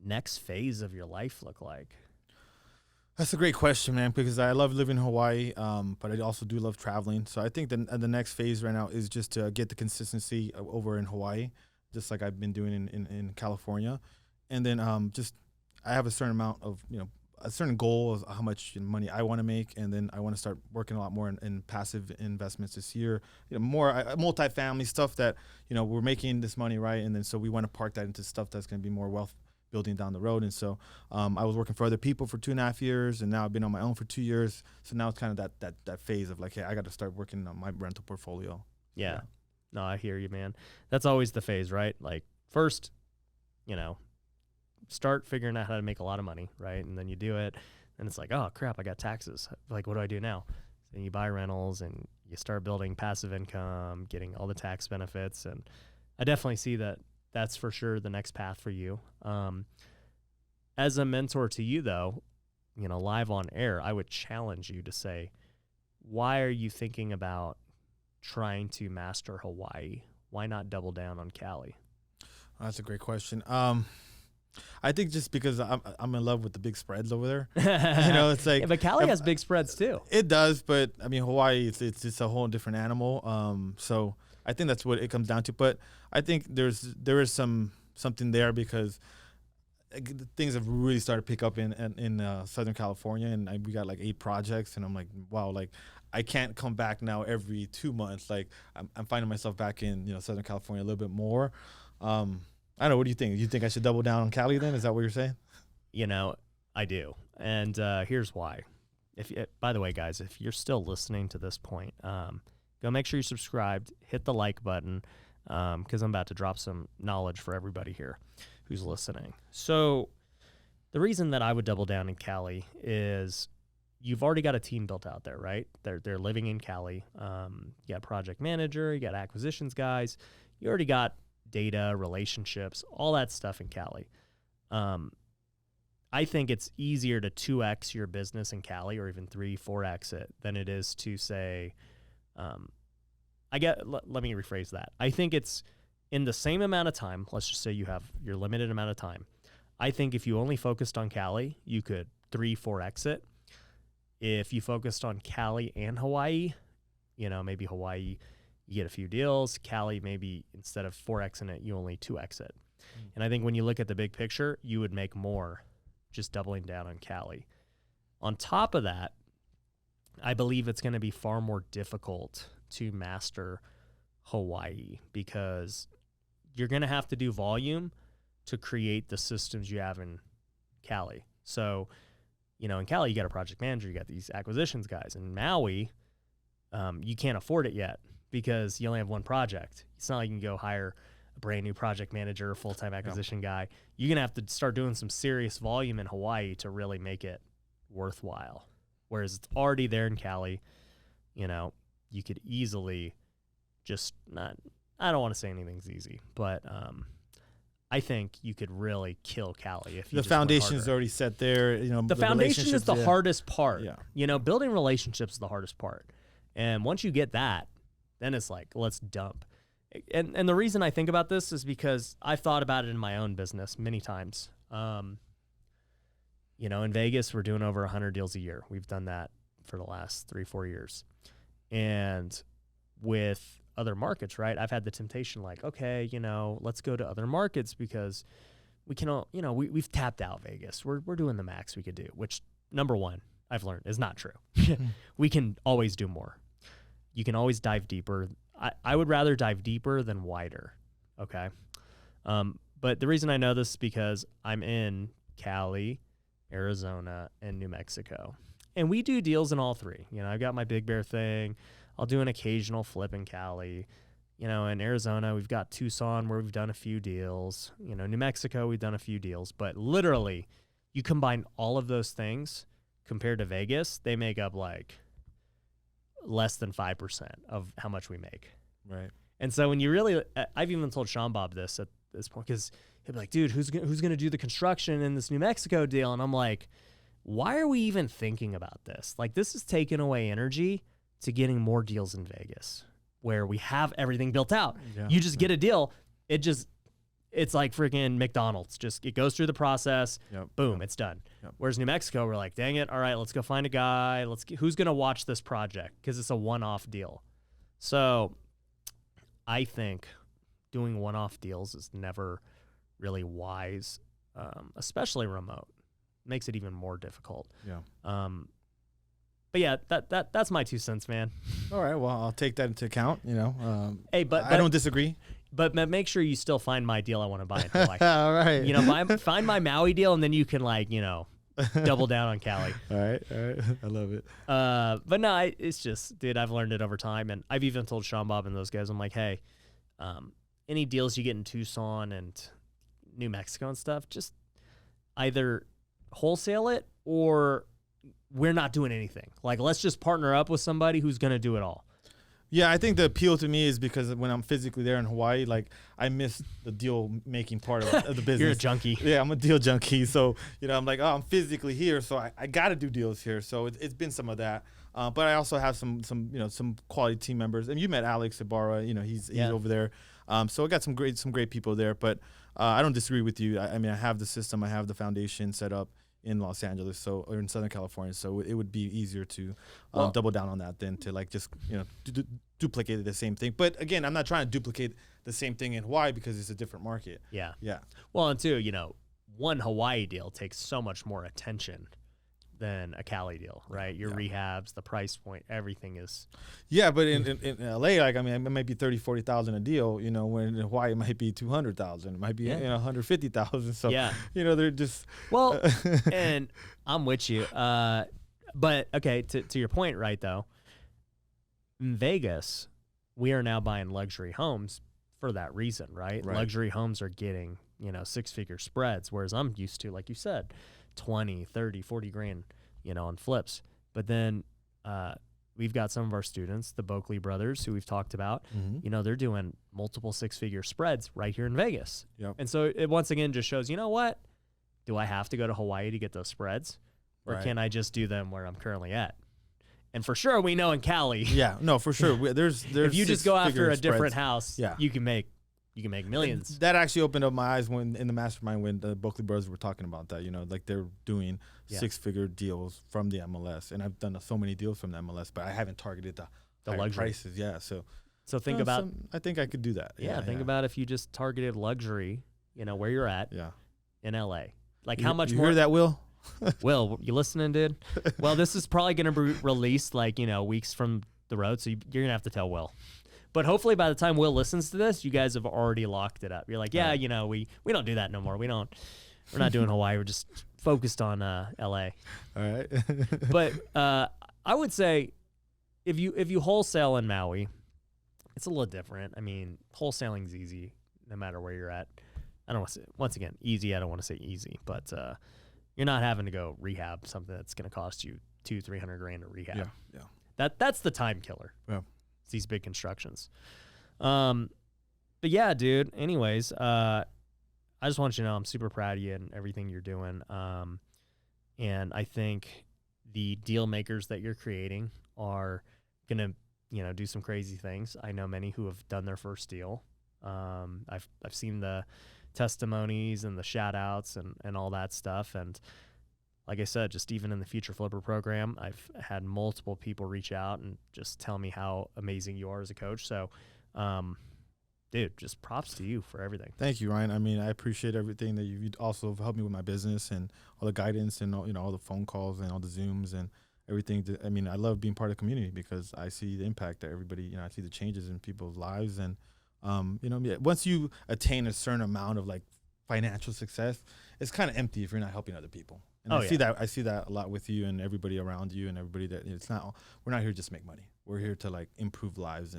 next phase of your life look like? That's a great question, man, because I love living in Hawaii, but I also do love traveling. So I think the next phase right now is just to get the consistency over in Hawaii, just like I've been doing in California. And then I have a certain amount of, a certain goal of how much money I want to make. And then I want to start working a lot more in passive investments this year, more multifamily stuff that, we're making this money, right? And then so we want to park that into stuff that's going to be more wealth building down the road. And so I was working for other people for 2.5 years, and now I've been on my own for 2 years. So now it's kind of that phase of like, hey, I got to start working on my rental portfolio. Yeah. No, I hear you, man. That's always the phase, right? Like first, start figuring out how to make a lot of money, right? And then you do it, and it's like, oh crap, I got taxes. Like, what do I do now? Then you buy rentals and you start building passive income, getting all the tax benefits. And I definitely see that that's for sure the next path for you. As a mentor to you, though, live on air, I would challenge you to say, why are you thinking about trying to master Hawaii? Why not double down on Cali? That's a great question. I think just because I'm in love with the big spreads over there. It's like, yeah, but Cali has big spreads too. It does, but I mean Hawaii, it's just a whole different animal. So I think that's what it comes down to. But I think there is something there, because things have really started to pick up in Southern California, and we got like 8 projects, and I'm like, wow, like I can't come back now every 2 months. Like I'm finding myself back in Southern California a little bit more. I don't know. What do you think? You think I should double down on Cali then? Is that what you're saying? I do. And here's why. By the way, guys, if you're still listening to this point, go make sure you're subscribed, hit the like button, because I'm about to drop some knowledge for everybody here who's listening. So the reason that I would double down in Cali is you've already got a team built out there, right? They're living in Cali. You got project manager, you got acquisitions guys, you already got data, relationships, all that stuff in Cali. I think it's easier to 2x your business in Cali, or even 3-4x it, than it is to say, let me rephrase that. I think it's in the same amount of time. Let's just say you have your limited amount of time. I think if you only focused on Cali, you could 3-4x it. If you focused on Cali and Hawaii, maybe Hawaii, you get a few deals. Cali, maybe instead of 4xing it, you only 2x it. And I think when you look at the big picture, you would make more just doubling down on Cali. On top of that, I believe it's going to be far more difficult to master Hawaii because you're going to have to do volume to create the systems you have in Cali. So, in Cali, you got a project manager, you got these acquisitions guys. In Maui, you can't afford it yet because you only have one project. It's not like you can go hire a brand new project manager, full-time acquisition guy. You're going to have to start doing some serious volume in Hawaii to really make it worthwhile. Whereas it's already there in Cali, you could easily just not, I don't want to say anything's easy, but I think you could really kill Cali if you the foundation is already set there. The foundation is the hardest part. Yeah. Building relationships is the hardest part. And once you get that, then it's like, let's dump. And the reason I think about this is because I've thought about it in my own business many times. In Vegas, we're doing over 100 deals a year. We've done that for the last 3-4 years. And with other markets, right, I've had the temptation like, okay, let's go to other markets because we can, we've tapped out Vegas. We're doing the max we could do, which, number one, I've learned is not true. We can always do more. You can always dive deeper. I would rather dive deeper than wider, okay? But the reason I know this is because I'm in Cali, Arizona, and New Mexico. And we do deals in all three. I've got my Big Bear thing. I'll do an occasional flip in Cali. In Arizona, we've got Tucson where we've done a few deals. New Mexico, we've done a few deals. But literally, you combine all of those things compared to Vegas, they make up like less than 5% of how much we make. Right. And so when you really, I've even told Sean Bob this at this point because he'll be like, dude, who's going to do the construction in this New Mexico deal? And I'm like, why are we even thinking about this? Like, this is taking away energy to getting more deals in Vegas where we have everything built out. Yeah. You just get a deal. It's like freaking McDonald's. Just it goes through the process. Boom, it's done. Whereas New Mexico, we're like, dang it. All right, let's go find a guy. Who's going to watch this project? Because it's a one-off deal. So I think doing one-off deals is never really wise, especially remote. Makes it even more difficult. Yeah. But yeah, that's my 2 cents, man. All right, well, I'll take that into account. Hey, but I don't disagree. But make sure you still find my deal I want to buy in Hawaii. All right. Find my Maui deal, and then you can double down on Cali. All right, I love it. But no, it's just, dude, I've learned it over time, and I've even told Sean Bob and those guys, I'm like, hey, any deals you get in Tucson and New Mexico and stuff, just either wholesale it or we're not doing anything. Like, let's just partner up with somebody who's going to do it all. Yeah, I think the appeal to me is because when I'm physically there in Hawaii, like, I miss the deal making part of the business. You're a junkie. Yeah, I'm a deal junkie. So, I'm like, I'm physically here, so I got to do deals here. So it's been some of that. But I also have some quality team members. And you met Alex Ibarra, he's over there. So I got some great people there. But I don't disagree with you. I mean, I have the system, I have the foundation set up in Los Angeles, or in Southern California, so it would be easier to double down on that than to just duplicate the same thing. But again, I'm not trying to duplicate the same thing in Hawaii because it's a different market. Yeah. Yeah. Well, and two, one Hawaii deal takes so much more attention than a Cali deal, right? Your rehabs, the price point, everything is. Yeah, but in LA, it might be 30,000, 40,000 a deal. When in Hawaii it might be 200,000. It might be 150,000. So they're just. Well, and I'm with you. But okay, to your point, right though. In Vegas, we are now buying luxury homes for that reason, right? Luxury homes are getting 6-figure spreads, whereas I'm used to, like you said, 20, 30, 40 grand, on flips. But then we've got some of our students, the Boakley brothers, who we've talked about, they're doing multiple 6-figure spreads right here in Vegas. Yep. And so it once again just shows, what? Do I have to go to Hawaii to get those spreads? Or can I just do them where I'm currently at? And for sure, we know in Cali. Yeah, no, for sure. There's if you just go after a different spreads. House, you can make millions. And that actually opened up my eyes when in the mastermind when the Boakley brothers were talking about that. Like they're doing 6-figure deals from the MLS, and I've done so many deals from the MLS, but I haven't targeted the luxury prices. Yeah, so think about. I think I could do that. Yeah, think about if you just targeted luxury. Where you're at. Yeah. In LA, like how much you more? Hear that, Will? Will, you listening, dude? Well, this is probably going to be released like, weeks from the road, so you're going to have to tell Will. But hopefully by the time Will listens to this, you guys have already locked it up. You're like, yeah, we don't do that no more. We're not doing Hawaii. We're just focused on LA. All right. But I would say if you wholesale in Maui, it's a little different. I mean, wholesaling's easy no matter where you're at. I don't want to say, once again, easy. I don't want to say easy, but you're not having to go rehab something that's going to cost you $200,000-$300,000 to rehab. Yeah. That's the time killer. Yeah. It's these big constructions. But yeah, dude. Anyways, I just want you to know I'm super proud of you and everything you're doing. And I think the deal makers that you're creating are gonna, do some crazy things. I know many who have done their first deal. I've seen the testimonies and the shout outs and all that stuff. And like I said, just even in the Future Flipper program, I've had multiple people reach out and just tell me how amazing you are as a coach. So, dude, just props to you for everything. Thank you, Ryan. I mean, I appreciate everything that you also helped me with my business and all the guidance and all the phone calls and all the Zooms and everything. I mean, I love being part of the community because I see the impact that everybody, I see the changes in people's lives. And, once you attain a certain amount of like financial success, it's kind of empty if you're not helping other people. And I see that a lot with you and everybody around you and everybody that we're not here just to make money. We're here to like improve lives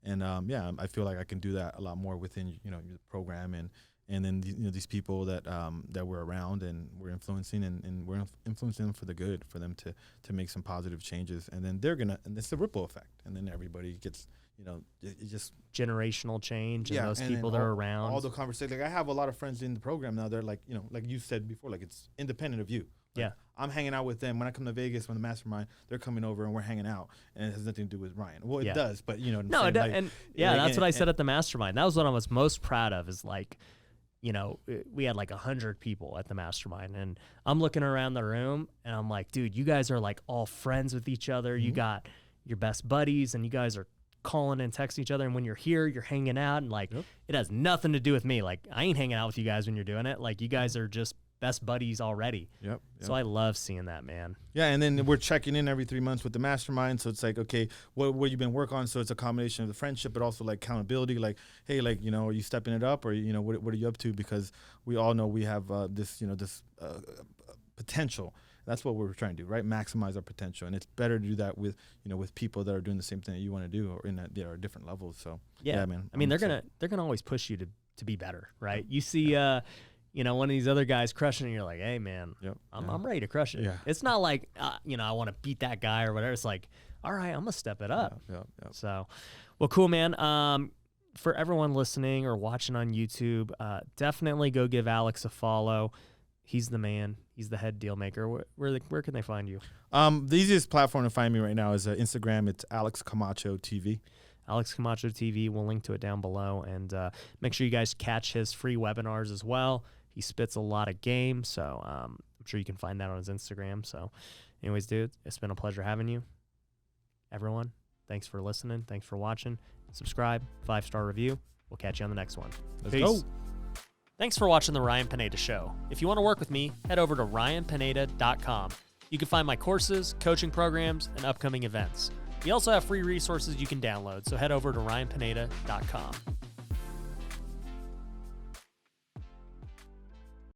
and I feel like I can do that a lot more within your program and then these people that we're around and we're influencing and we're influencing them for the good, for them to make some positive changes, and then and it's a ripple effect, and then everybody gets it just generational change and those people that are around. All the conversation, like I have a lot of friends in the program now. They're like like you said before, like it's independent of you. Like, I'm hanging out with them when I come to Vegas, when the mastermind, they're coming over and we're hanging out, and it has nothing to do with Ryan. Well, it does, but no, it does, like, and that's what I said at the mastermind. That was what I was most proud of. Is like, we had like 100 people at the mastermind, and I'm looking around the room, and I'm like, dude, you guys are like all friends with each other. Mm-hmm. You got your best buddies, and you guys are calling and texting each other. And when you're here, you're hanging out, and like, it has nothing to do with me. Like, I ain't hanging out with you guys when you're doing it. Like, you guys are just best buddies already. Yep. So I love seeing that, man. Yeah, and then we're checking in every 3 months with the mastermind. So it's like, okay, what you been working on? So it's a combination of the friendship, but also like accountability. Like, hey, like are you stepping it up, or what are you up to? Because we all know we have this potential. That's what we're trying to do, right? Maximize our potential, and it's better to do that with with people that are doing the same thing that you want to do, or they are different levels. So yeah, man. I mean, they're gonna always push you to be better, right? You see. One of these other guys crushing it, you're like, hey, man, I'm ready to crush it. Yeah. It's not like, I want to beat that guy or whatever. It's like, all right, I'm going to step it up. Yeah. So, well, cool, man. For everyone listening or watching on YouTube, definitely go give Alex a follow. He's the man. He's the head deal maker. Where can they find you? The easiest platform to find me right now is Instagram. It's Alex Camacho TV. Alex Camacho TV. We'll link to it down below. And make sure you guys catch his free webinars as well. He spits a lot of game, so I'm sure you can find that on his Instagram. So anyways, dude, it's been a pleasure having you. Everyone, thanks for listening. Thanks for watching. Subscribe, 5-star review. We'll catch you on the next one. Peace. Go. Thanks for watching The Ryan Pineda Show. If you want to work with me, head over to ryanpineda.com. You can find my courses, coaching programs, and upcoming events. We also have free resources you can download, so head over to ryanpineda.com.